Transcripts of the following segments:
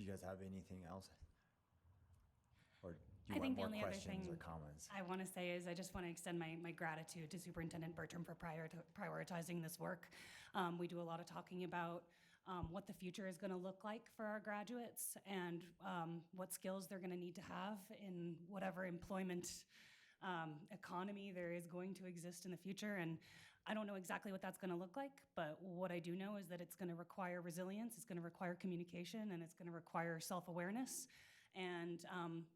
Do you guys have anything else? Or do I you want think the more only other questions or thing comments? I want to say is I just want to extend my gratitude to Superintendent Bertram for prioritizing this work. We do a lot of talking about what the future is going to look like for our graduates and what skills they're going to need to have in whatever employment economy there is going to exist in the future. And I don't know exactly what that's going to look like, but what I do know is that it's going to require resilience, it's going to require communication, and it's going to require self-awareness. And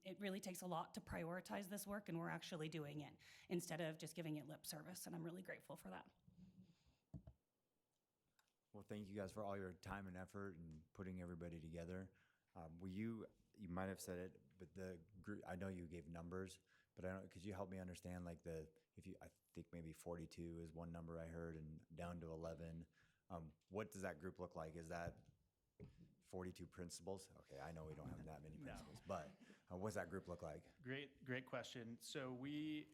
it really takes a lot to prioritize this work, and we're actually doing it instead of just giving it lip service. And I'm really grateful for that. Well, thank you guys for all your time and effort and putting everybody together. You might have said it, but the group, I know you gave numbers, but I don't, could you help me understand like I think maybe 42 is one number I heard and down to 11. What does that group look like? Is that 42 principals? Okay, I know we don't have that many principals, but what's that group look like? Great question. So we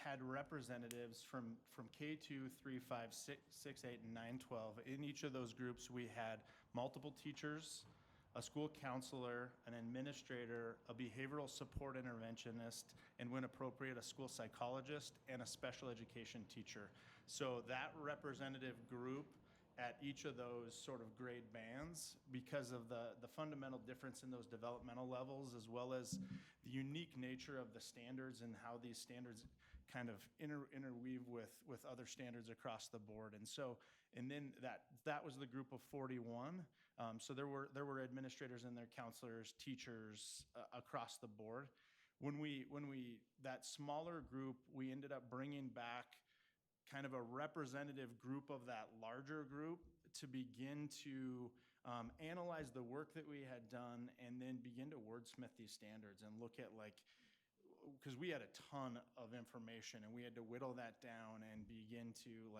had representatives from K2, 3, 5, 6, 8, and 9, 12. In each of those groups, we had multiple teachers, a school counselor, an administrator, a behavioral support interventionist, and when appropriate, a school psychologist and a special education teacher. So that representative group at each of those sort of grade bands, because of the fundamental difference in those developmental levels, as well as the unique nature of the standards and how these standards kind of interweave with other standards across the board. And then that was the group of 41. So there were administrators and their counselors, teachers across the board. When that smaller group, we ended up bringing back kind of a representative group of that larger group to begin to analyze the work that we had done and then begin to wordsmith these standards and look at because we had a ton of information and we had to whittle that down and begin to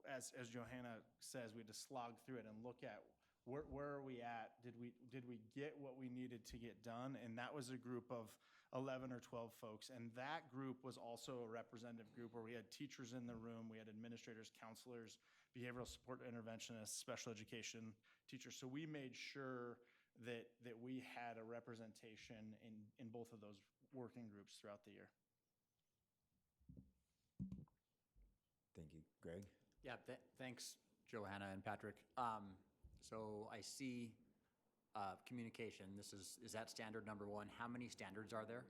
as Johanna says, we had to slog through it and look at where are we at? Did we get what we needed to get done? And that was a group of 11 or 12 folks. And that group was also a representative group where we had teachers in the room, we had administrators, counselors, behavioral support interventionists, special education teachers. So we made sure that we had a representation in both of those working groups throughout the year. Thank you. Greg? Yeah, thanks, Johanna and Patrick. So I see communication. Is that standard number one? How many standards are there?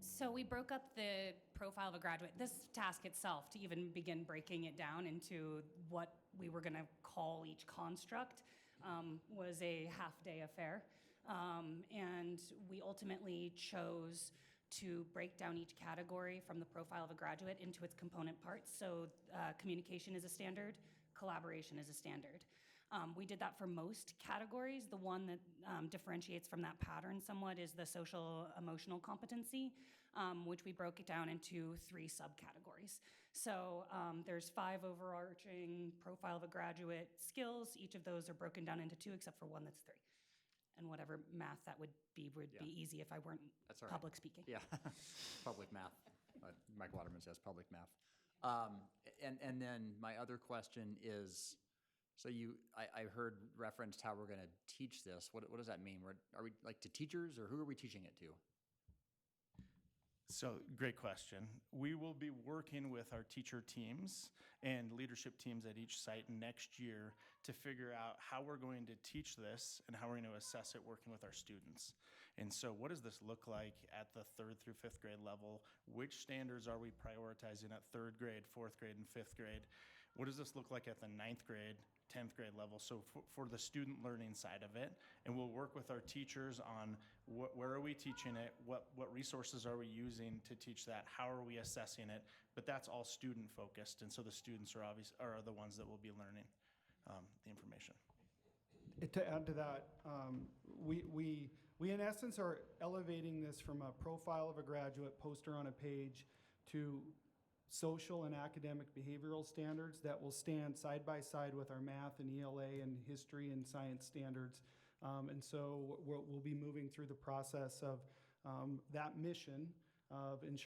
So we broke up the profile of a graduate. This task itself, to even begin breaking it down into what we were going to call each construct, was a half-day affair. And we ultimately chose to break down each category from the profile of a graduate into its component parts. So communication is a standard, collaboration is a standard. We did that for most categories. The one that differentiates from that pattern somewhat is the social emotional competency, which we broke it down into 3 subcategories. So there's 5 overarching profile of a graduate skills. Each of those are broken down into 2, except for one that's 3. And whatever math that would be easy if I weren't public speaking. Yeah, public math. Mike Waterman says public math. And then my other question is, so I heard referenced how we're going to teach this. What does that mean? Are we like to teachers, or who are we teaching it to? So great question. We will be working with our teacher teams and leadership teams at each site next year to figure out how we're going to teach this and how we're going to assess it working with our students. And so what does this look like at the 3rd through 5th grade level? Which standards are we prioritizing at 3rd grade, 4th grade, and 5th grade? What does this look like at the 9th grade, 10th grade level, so for the student learning side of it, and we'll work with our teachers on where are we teaching it, what resources are we using to teach that, how are we assessing it, but that's all student focused, and so the students are the ones that will be learning the information. To add to that, we in essence are elevating this from a profile of a graduate poster on a page to social and academic behavioral standards that will stand side by side with our math and ELA and history and science standards. And so we'll be moving through the process of that mission of ensuring